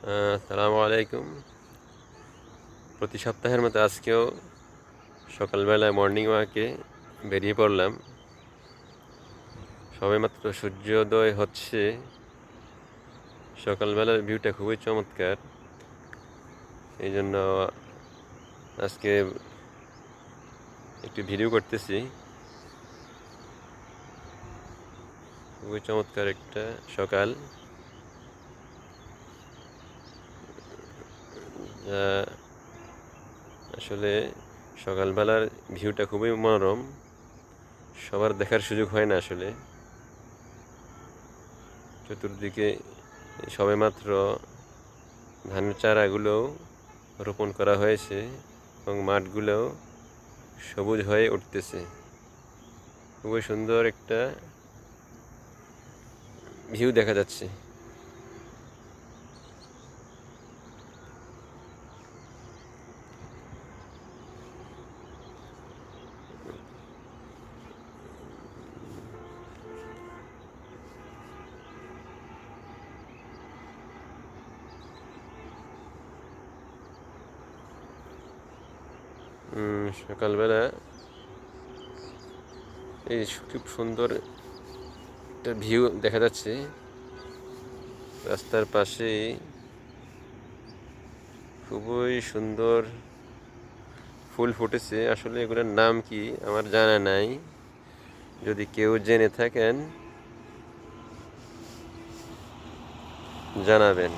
আসসালামু আলাইকুম। প্রতি সপ্তাহের মতো আজকেও সকালবেলায় মর্নিং ওয়াকে বেরিয়ে পড়লাম। সবেমাত্র সূর্যোদয় হচ্ছে। সকালবেলার ভিউটা খুবই চমৎকার, এই জন্য আজকে একটু ভিডিও করতেছি। খুবই চমৎকার একটা সকাল, যা আসলে সকালবেলার ভিউটা খুবই মনোরম, সবার দেখার সুযোগ হয় না আসলে। চতুর্দিকে সবেমাত্র ধানের চারাগুলোও রোপণ করা হয়েছে এবং মাঠগুলোও সবুজ হয়ে উঠতেছে। খুবই সুন্দর একটা ভিউ দেখা যাচ্ছে। সকালবেলা এই খুব সুন্দর একটা ভিউ দেখা যাচ্ছে। রাস্তার পাশে খুবই সুন্দর ফুল ফুটেছে। আসলে এগুলোর নাম কি আমার জানা নাই, যদি কেউ জেনে থাকেন জানাবেন।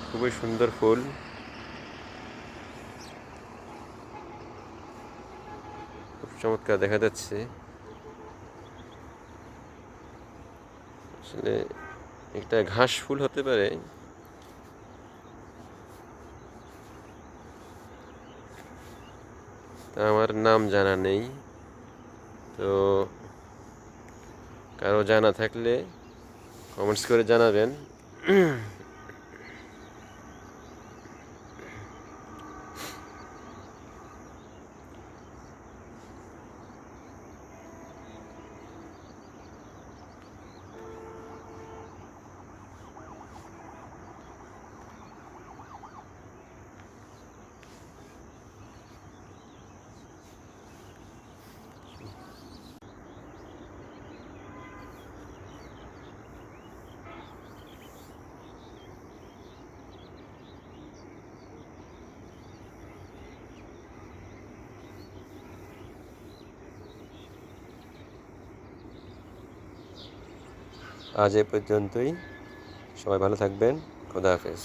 খুবই সুন্দর ফুল, খুব চমৎকার দেখা যাচ্ছে। আসলে একটা ঘাস ফুল হতে পারে, তা আমার নাম জানা নেই। তো কারো জানা থাকলে কমেন্টস করে জানাবেন। আজ এ পর্যন্তই। সবাই ভালো থাকবেন। খোদা হাফেজ।